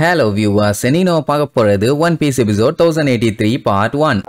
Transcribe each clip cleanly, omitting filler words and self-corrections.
Hello viewers, Senino பார்க்க போறது One Piece episode 1083 part 1.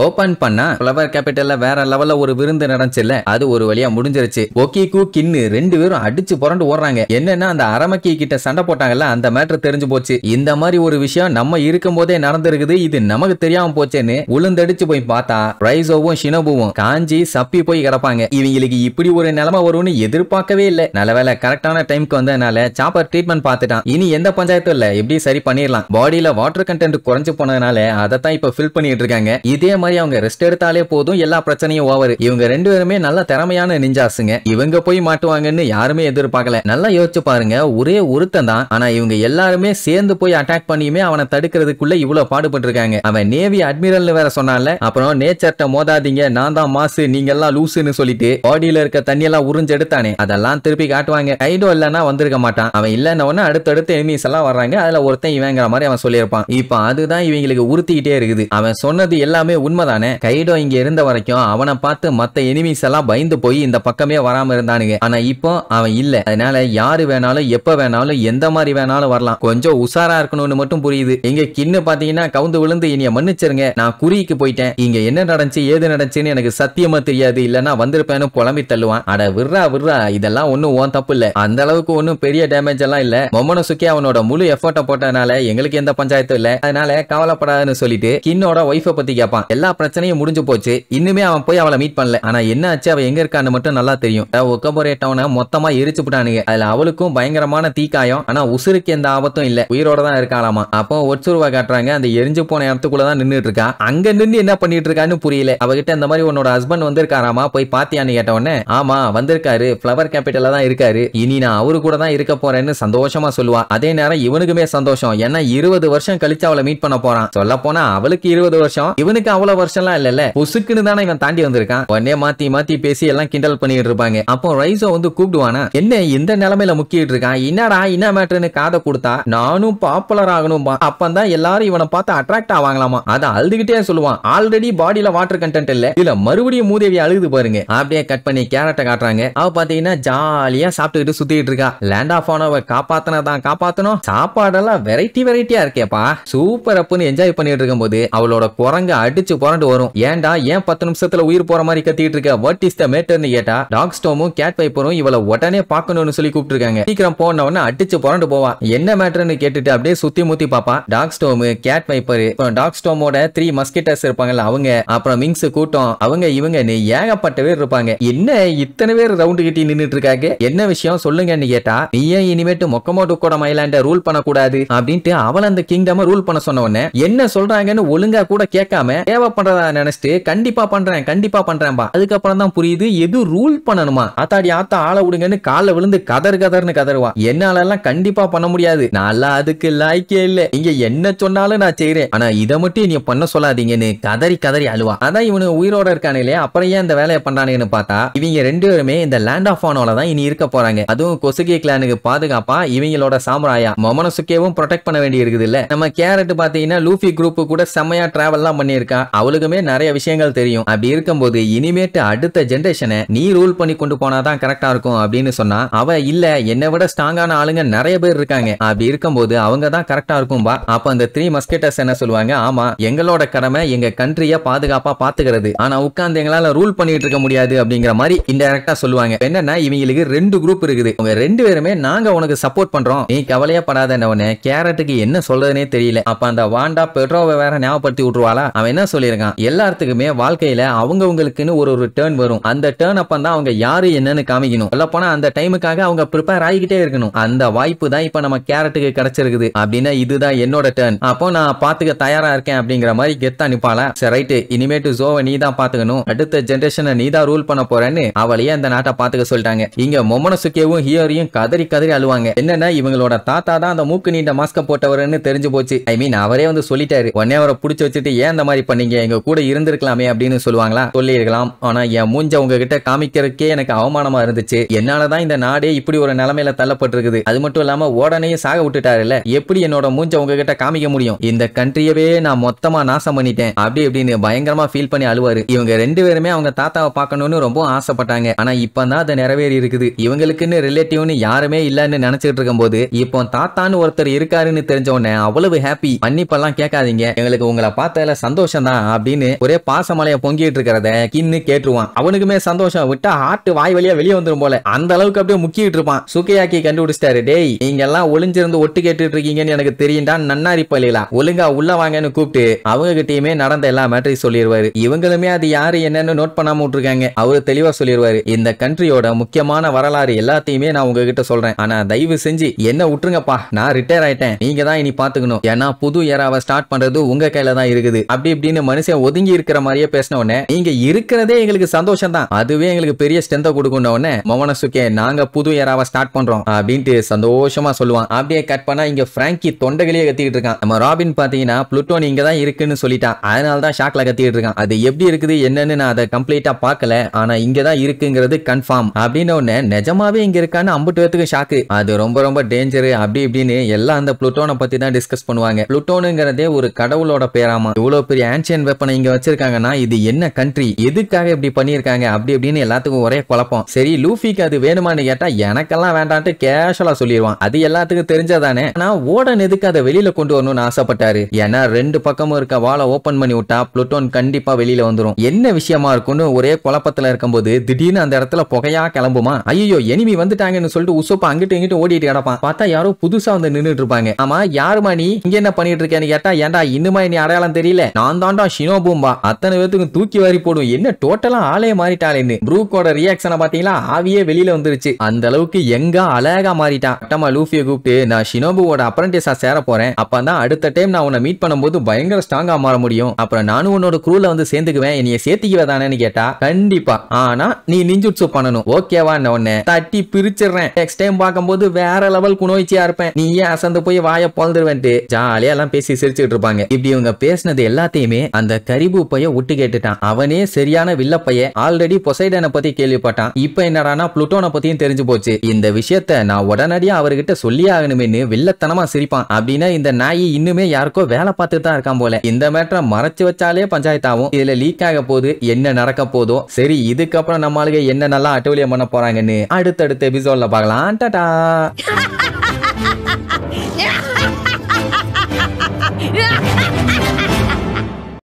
Open பண்ணா ஃப்ளவர் கேபிட்டல்ல வேற லெவல்ல ஒரு விருந்து நடந்துச்சுல, அது ஒரு வழியா முடிஞ்சிருச்சு. ஒக்கிக்கு கின்னு ரெண்டு பேரும் அடிச்சு புரண்டு ஓடுறாங்க. என்னன்னா அந்த அரமக்கி கிட்ட சண்டை போட்டாங்கல்ல, அந்த மேட்டர் தெரிஞ்சு போச்சு. இந்த மாதிரி ஒரு விஷயம் நம்ம இருக்கும் போதே நடந்திருக்குது, இது நமக்கு தெரியாம போச்சேன்னு உளுந்தடிச்சு போய் பார்த்தா ரைசோவும் ஷினோபுவும் காஞ்சி சப்பி போய் கிடப்பாங்க. இவங்களுக்கு இப்படி ஒரு நிலைமை வரும்னு எதிர்பார்க்கவே இல்ல. நல்லவேளை கரெக்டான டைம்க்கு வந்ததுனால சாப்பர் ட்ரீட்மெண்ட் பார்த்துட்டான். இனி எந்த பஞ்சாயத்தும் இல்ல, எப்படி சரி பண்ணிடலாம். பாடியில வாட்டர் கண்டென்ட் குறைஞ்சு போனதுனால அதைத்தான் இப்ப ஃபில் பண்ணிட்டு இருக்காங்க. இதே மாதிரி அவங்க ரெஸ்ட் எடுத்தாலே போதும், எல்லா பிரச்சனையும் ஓவர். இவங்க ரெண்டு பேருமே நல்ல திறமையான நிஞ்சாசுங்க. இவங்க போய் மாட்டுவாங்கன்னு யாருமே எதிர்பார்க்கல. நல்லா யோசிச்சு பாருங்க, ஒரே ஒருத்தன் தான், ஆனா இவங்க எல்லாருமே சேர்ந்து போய் அட்டாக் பண்ணியுமே அவனை தடுக்கிறதுக்குள்ள இவ்வளவு பாடுபட்டு இருக்காங்க. அவன் நேவி அட்மிரல் வேற சொன்னால, அப்புறம் நேச்சர்ட்ட மோதாதீங்க, நான் தான் மாசு, நீங்க எல்லாம் லூசுன்னு சொல்லிட்டு பாடியில இருக்க தண்ணி எல்லாம் உறிஞ்சு எடுத்தானே, அதெல்லாம் திருப்பி காட்டுவாங்க. கைடோ இல்லன்னா வந்திருக்க மாட்டான். அவன் இல்லன்னு அடுத்தடுத்து எனிமீஸ் எல்லாம் வர்றாங்க. அதுல ஒருத்தன் இவங்கிற மாதிரி அவன் சொல்லியிருப்பான். இப்ப அதுதான் இவங்களுக்கு உறுத்திக்கிட்டே இருக்குது. அவன் சொன்னது எல்லாமே உண்மைதானே. கைடோ இங்க இருந்த வரைக்கும் அவனை பார்த்து மத்த எனிமீஸ் எல்லாம் பயந்து போய் இந்த பக்கமே வராம இருந்தானுங்க. ஆனா இப்போ அவன் இல்ல. அதனால யாரு வேணாலும் எப்ப வேணாலும் எந்த மாதிரி வேணாலும் வரலாம். கொஞ்சம் உஷாரா இருக்கணும்னு மட்டும் புரியுது. இங்க கின்னு பாத்தீங்கன்னா கவுந்து விழுந்து இனிய மன்னிச்சிருங்க, நான் குறிக்கு போயிட்டேன், இங்க என்ன நடந்துச்சு ஏது நடந்துச்சுன்னு எனக்கு சத்தியமா தெரியாது, இல்லன்னா வந்திருப்பேன்னு புலம்பி தள்ளுவான். அட விர்ரா விர்ரா, இதெல்லாம் ஒண்ணும் ஓன் தப்பு இல்ல, அந்த அளவுக்கு ஒன்னும் பெரிய டேமேஜ் எல்லாம் இல்ல. மொமனோசுகே அவனோட முழு எஃபர்ட்டை போட்டதுனால எங்களுக்கு எந்த பஞ்சாயத்தும் இல்ல, அதனால கவலைப்படாதுன்னு சொல்லிட்டு கின்னோட ஒய்ஃபை பத்தி கேட்பான். எல்லா பிரச்சனையும் முடிஞ்சு போச்சு, இன்னுமே அவன் போய் அவளை மீட் பண்ணல. ஆனா என்ன ஆச்சு, அவ எங்க இருக்கான்னு மட்டும் நல்லா தெரியும். ஒக்கபோரே டவுனை மொத்தமா எரிச்சு விட்டானுங்க. அதுல அவளுக்கும் பயங்கரமான தீக்காயம், ஆனா உசுருக்கு எந்த ஆபத்தும் இல்ல, உயிரோட தான் இருக்காளாமா. அப்போ ஒட்சுருவா காட்டுறாங்க, அந்த எரிஞ்சு போன இடத்துக்குள்ளதான் நின்னுட்டு இருக்கா. அங்க நின்று என்ன பண்ணிட்டு இருக்கான்னு புரியல. அவகிட்ட இந்த மாதிரி உன்னோட ஹஸ்பண்ட் வந்திருக்காராமா, போய் பாத்தியான்னு கேட்ட உடனே ஆமா வந்திருக்காரு, ஃப்ளவர் கேபிட்டல்ல தான் இருக்காரு, இனி நான் அவரு கூட தான் இருக்க போறேன்னு சந்தோஷமா சொல்லுவா. அதே நேரம் இவனுக்குமே சந்தோஷம், ஏன்னா 20 வருஷம் கழிச்சு அவளை மீட் பண்ண போறான். சொல்ல போனா அவளுக்கு 20 வருஷம், இவனுக்கு அவ்வளவு வருஷம்லாம் இல்ல, புசுக்குன்னு தானே இவன் தாண்டி வந்திருக்கான். உடனே மாத்தி மாத்தி பேசி எல்லாம் கிண்டல் பண்ணிட்டு இருப்பாங்க. அப்போ ரைசோ வந்து கூப்பிடுவானா, என்ன இந்த நிலைமையில முக்கிட்டு இருக்கான், என்னடா என்ன மேட்டர்னு காதை கொடுத்தா நானும் பாப்புலர் ஆகணும். அப்பதான் எல்லாரும் இவனை பார்த்து அட்ராக்ட் ஆவாங்களாமா. அதை அழுதுகிட்டே சொல்லுவான். ஆல்ரெடி பாடியில வாட்டர் கண்டென்ட் இல்ல, இதுல மறுபடியும் மூதேவி அழுது பாருங்க. அப்படியே கட் பண்ணி கேரட்டை காட்டுறாங்க. அவ பாத்தீங்கன்னா ஜாலியா சாப்பிட்டுக்கிட்டு சுத்திட்டு இருக்கா. லேண்ட் ஆஃப் ஆனவ காப்பாத்தனதான் காப்பாத்தணும், சாப்பாடெல்லாம் வெரைட்டி வெரைட்டியா இருக்கேப்பா, சூப்பர் அப்புன்னு என்ஜாய் பண்ணிட்டு இருக்கும் போது அவளோட குரங்க அடிச்சு புரண்டு வரும். ஏன்டா ஏன் 10 நிமிஷத்துல உயிர் போற மாதிரி கத்திட்டு இருக்க, வாட் இஸ் த மேட்டர்னு கேட்டா டாக் ஸ்டோமும் கேட் வைப்பரும் இவளை உடனே பாக்கணும்னு சொல்லி கூப்பிட்டு இருக்காங்க. சீக்கிரம் போன உடனே அடிச்சு புரண்டு போவா. என்ன மேட்டர்னு கேட்டுட்டு அப்படியே சுத்தி முத்தி பாப்பா. Dog storm, cat viper, dog ஸ்டோமோட 3 மஸ்கிட்டர்ஸ் இருப்பாங்கல்ல அவங்க, அப்புறம் மிங்ஸ் கூட்டம், அவங்க இவங்க ஏகப்பட்ட பேர் இருப்பாங்க. என்ன இத்தனை பேர் ரவுண்டு கிட்டி நின்னுட்டு இருக்காங்க, என்ன விஷயம் சொல்லுங்கன்னு கேட்டா, நீ ஏன் இனிமேட்டு மொக்கமோட்டு கூட ஐலாண்ட ரூல் பண்ண கூடாது அப்படின்ட்டு அவள அந்த கிங்டம் ரூல் பண்ண சொன்ன உடனே என்ன சொல்றாங்கன்னு ஒழுங்கா கூட கேட்காம தேவைப்படுறதா நினைச்சிட்டு கண்டிப்பா பண்றேன் கண்டிப்பா பண்றேன்பா. அதுக்கப்புறம் தான் புரியுது எது ரூல் பண்ணணுமா. ஆத்தாடி ஆத்தா ஆள விடுங்கன்னு கால விழுந்து கதர்னு கதறுவா. என்னால எல்லாம் கண்டிப்பா பண்ண முடியாது, நான் அதுக்கு லாய்க்கே இல்ல, இங்க என்ன சொன்னாலும் நான் செய்யறேன், ஆனா இதை மட்டும் நீ பண்ண சொல்லாதீங்கன்னு கதறி அழுவா. அதான் இவனு உயிரோட இருக்கானே, அப்புறம் ஏன் இந்த வேலையை பண்றானுன்னு பார்த்தா இவங்க ரெண்டு பேருமே இந்த லேண்ட் ஆஃப் ஆனோல தான் இனி இருக்க போறாங்க. அதுவும் கொசுகே கிளானுக்கு பாதுகாப்பா இவங்களோட சாமுராயா மொமனோசுகேவும் ப்ரொடெக்ட் பண்ண வேண்டி இருக்குது இல்ல. நம்ம கேரட் பாத்தீங்கன்னா லூஃபி குரூப் கூட செம்மையா டிராவல்லாம் பண்ணியிருக்கா. அவளுக்குமே நிறைய விஷயங்கள் தெரியும். அப்படி இருக்கும்போது இனிமேட்டு அடுத்த ஜெனரேஷனை நீ ரூல் பண்ணி கொண்டு போனாதான் கரெக்டா இருக்கும் அப்படின்னு சொன்னா அவ இல்ல, என்னை விட ஸ்ட்ராங்கான ஆளுங்க நிறைய பேர் இருக்காங்க, அப்படி இருக்கும்போது அவங்க தான் கரெக்டா இருக்கும்பா. அப்ப அந்த 3 மஸ்கெட்டர்ஸ் என்ன சொல்லுவாங்க, ஆமா எங்களோட கடமை எங்க கண்ட்ரிய பாதுகாப்பா பாத்துக்கிறது, ஆனா உட்கார்ந்து எங்களால ரூல் பண்ணிட்டு இருக்க முடியாது அப்படிங்கிற மாதிரி இன்டைரக்டா சொல்லுவாங்க. என்னன்னா இவங்களுக்கு 2 குரூப் இருக்குது, அவங்க 2 பேருமே நாங்க உனக்கு சப்போர்ட் பண்றோம், நீ கவலையா படாதவனே. கேரட்டுக்கு என்ன சொல்றதுனே தெரியல. அப்ப அந்த வாண்டா பெட்ரோவை வேற ஞாபகப்படுத்தி விட்டுருவாளா. அவன் என்ன சொல்லியிருக்கான், எல்லாத்துக்குமே வாழ்க்கையில அவங்களுக்குன்னு ஒரு டேர்ன் வரும், அந்த டேர்ன் அப்பதான் அவங்க யாரு என்னன்னு காமிக்கணும். சொல்ல போனா அந்த டைமுக்காக அவங்க ப்ரிப்பேர் ஆகிக்கிட்டே இருக்கணும். அந்த வாய்ப்பு தான் இப்ப நம்ம கேரட்டுக்கு கிடைச்சிருக்குது. அப்படின்னா இதுதான் என்னோட டேர்ன், அப்போ நான் பாத்துக்க தயாரா இருக்கேன் அப்படிங்கிற மாதிரி கெத்தா நிப்பாளா. சரி ரைட்டு, இனிமேட்டு ஜோவை நீ தான் பாத்துக்கணும், அடுத்த ஜெனரேஷனை நீ தான் ரூல் பண்ண போறேன்னு அவளையே அந்த நாட்டை பாத்துக்க சொல்லிட்டாங்க. இங்க மொமனோசுகேவும் ஹியோரியும் கதறி அழுவாங்க. என்னன்னா இவங்களோட தாத்தா தான் அந்த மூக்கு நீண்ட மாஸ்க போட்டவர்னு தெரிஞ்சு போச்சு. ஐ மீன் அவரே வந்து சொல்லிட்டாரு. உடனே அவரை புடிச்சு வச்சுட்டு ஏன் அந்த மாதிரி பண்ணீங்க, எங்க கூட இருந்திருக்கலாமே அப்படின்னு சொல்லுவாங்களா? சொல்லியிருக்கலாம். ஆனா என் மூஞ்ச உங்ககிட்ட காமிக்கிறதுக்கே எனக்கு அவமானமா இருந்துச்சு. என்னாலதான் இந்த நாடே இப்படி ஒரு நிலைமையில தள்ளப்பட்டிருக்குது. அது மட்டும் இல்லாம உடனே சாக விட்டுட்டாருல்ல, எப்படி என்னோட மூஞ்ச உங்ககிட்ட காமிக்க முடியும்? இந்த கண்ட்ரியவே நான் மொத்தமா நாசம் பண்ணிட்டேன் அப்படி இப்படின்னு பயங்கரமா ஃபீல் பண்ணி அழுவாரு. இவங்க ரெண்டு பேருமே அவங்க தாத்தாவை பார்க்கணும்னு ரொம்ப ஆசைப்பட்டாங்க. ஆனா இப்பதான் அது நிறைவேறி இருக்குது. இவங்களுக்குன்னு ரிலேட்டிவ்னு யாருமே இல்லன்னு நினைச்சிட்டு இருக்கும் போது இப்போ தாத்தான்னு ஒருத்தர் இருக்காருன்னு தெரிஞ்ச உடனே அவ்வளவு ஹாப்பி. மன்னிப்பெல்லாம் கேட்காதீங்க, எங்களுக்கு உங்களை பார்த்ததுல சந்தோஷம் தான் அப்படின்னு ஒரே பாசமலைய பொங்கிட்டு இருக்கிறத கின்னு கேட்டுருவான். அவனுக்குமே சந்தோஷம் விட்டா ஹார்ட் வாய் வழியா வெளியே வந்துரும் போல. அந்த அளவுக்கு அப்படியே முக்கிட்டு இருப்பான். சுக்கையாக்கி கண்டுபிடிச்சிட்டாரு. டேய், நீங்க எல்லாம் ஒளிஞ்சிருந்து ஒட்டு கேட்டுட்டு இருக்கீங்கன்னு எனக்கு தெரியும்டா நன்னாரி பள்ளியில ஒழுங்கா உள்ள வாங்கன்னு கூப்பிட்டு அவங்க கிட்டயுமே நடந்த எல்லா மேட்டரையும் சொல்லிடுவாரு. இவங்களுமே அது யாரு என்னன்னு நோட் பண்ணாம விட்டுருக்காங்க. அவரு தெளிவா சொல்லிடுவாரு. இந்த கண்ட்ரியோட முக்கியமான வரலாறு எல்லாத்தையுமே நான் உங்ககிட்ட சொல்றேன். ஆனா தயவு செஞ்சு என்ன விட்டுருங்கப்பா, நான் ரிட்டையர் ஆயிட்டேன். நீங்க தான் இனி பாத்துக்கணும். ஏன்னா புது ஏராவை ஸ்டார்ட் பண்றது உங்க கையில தான் இருக்குது. அப்படி இப்படின்னு மனுஷன் ஒதுங்கி இருக்கிற மாதிரியே பேசின உடனே நீங்க இருக்கிறதே எங்களுக்கு சந்தோஷம் தான், அதுவே எங்களுக்கு பெரிய ஸ்ட்ரென்த் கொடுக்கணும். உடனே மோமனசுகே நாங்க புது ஏராவை ஸ்டார்ட் பண்றோம் அப்படின்ட்டு சந்தோஷமா சொல்லுவான். அப்படியே கட் பண்ணா இங்க பிராங்கி தொண்டைகளையே கத்திட்டு இருக்கான். நம்ம ராபின் பாத்தீங்கன்னா புளுட்டோன் இங்க தான் இருக்குன்னு சொல்லிட்டான். அதனால தான் ஷாக்ல கத்திட்டு இருக்கான். அது எப்படி இருக்குது என்னன்னு நான் அதை கம்ப்ளீட்டா பார்க்கல, ஆனா இங்க தான் இருக்குங்கிறது கன்ஃபார்ம் அப்படின்னு உடனே நிஜமாவே இங்க இருக்கான்னு அம்புட்டு பேத்துக்கு ஷாக்கு. அது ரொம்ப ரொம்ப டேஞ்சர் அப்படி இப்படின்னு எல்லாம் அந்த புளுட்டோனை பத்தி தான் டிஸ்கஸ் பண்ணுவாங்க. புளுட்டோனுங்கிறதே ஒரு கடவுளோட பேராமா. இவ்வளவு பெரிய ஆன்சியன் வெப்பனை இங்க வச்சிருக்காங்கன்னா இது என்ன கண்ட்ரி, எதுக்காக இப்படி பண்ணிருக்காங்க அப்படி இப்படின்னு எல்லாத்துக்கும் ஒரே குழப்பம். சரி லூஃபிக்கு அது வேணுமான்னு கேட்டா எனக்கெல்லாம் வேண்டான்ட்டு கேஷுவலா சொல்லிடுவான். அது எல்லாத்துக்கும் தெரிஞ்சதானே. ஆனா ஓடன் எதுக்கு அதை வெளியில கொண்டு வரணும்னு ஆசைப்பட்டாரு? ஏன்னா ரெண்டு பக்கமும் இருக்க வாழை ஓபன் பண்ணி விட்டா புளுட்டோன் கண்டிப்பா வெளியில வந்துரும். என்ன விஷயமா இருக்கும்னு ஒரே குழப்பத்துல இருக்கும்போது திடீர்னு அந்த இடத்துல புகையா கிளம்புமா. ஐயோ எனிமி வந்துட்டாங்கன்னு சொல்லிட்டு உசுப்பா அங்கிட்டு இங்கிட்டு ஓடிட்டு கிடப்பான். பார்த்தா யாரோ புதுசா வந்து நின்னுட்டு இருப்பாங்க. ஆமா யாருமா நீ, இங்க என்ன பண்ணிட்டு இருக்கேன்னு கேட்டா ஏன்டா இன்னுமா நீ அடையாளம் தெரியல, நான் தான்டா ஷினோபூம்பா. அத்தனை பேத்துக்கு தூக்கி வாரி போடும். என்ன டோட்டலா ஆளே மாறிட்டாளேன்னு ப்ரூக்கோட ரியாக்ஷனை பாத்தீங்களா? ஆவியே வெளியில வந்துருச்சு. அந்த அளவுக்கு எங்க அழகா மாறிட்டான். அட்டமா லூஃபியை கூப்பிட்டு நான் ஷினோபுவோட அப்ரண்டிஸா சேர போறேன். அப்பதான் அடுத்த டைம் நான் உன்னை மீட் பண்ணும்போது பயங்கர ஸ்ட்ராங்கா மாற முடியும். அப்புறம் நானும் உன்னோட க்ரூல வந்து சேர்ந்துக்குவேன். என்னைய சேர்த்திக்குவே தானேன்னு கேட்டா கண்டிப்பா, ஆனா நீ நிஞ்சுட்சு பண்ணணும் ஓகேவா? உன்னை தட்டி பிரிச்சிடுறேன். நெக்ஸ்ட் டைம் பார்க்கும்போது வேற லெவல் குணோய்ச்சியா இருப்பேன். நீ ஏன் அசந்து போய் வாய பொழுதுருவேன்ட்டு ஜாலியா எல்லாம் பேசி சிரிச்சுட்டு இருப்பாங்க. இப்படி இவங்க பேசினது எல்லாத்தையுமே அந்த கரிபு பைய விட்டு கேட்டுட்டான். அவனே சரியான வில்லப்பைய. ஆல்ரெடி பொசைடனை பத்தி கேள்விப்பட்டான். இப்ப என்னடானா புளுட்டோனை பத்தியும் தெரிஞ்சு போச்சு. இந்த விஷயத்த நான் உடனடியா அவர்கிட்ட சொல்லி ஆகணும்னு வில்லத்தனமா சிரிப்பான். அப்படின்னா இந்த நாய் இன்னுமே யாருக்கோ வேலை பார்த்துட்டு தான் இருக்கான் போல. இந்த மேட்டரை மறைச்சு வச்சாலே பஞ்சாயத்தாவும். இதுல லீக் ஆக போது என்ன நடக்க போதோ. சரி இதுக்கப்புறம் நம்ம ஆளுங்க என்ன நல்லா அட்டூழியம் பண்ண போறாங்கன்னு அடுத்தடுத்த எபிசோட்ல பார்க்கலாம். டாடா.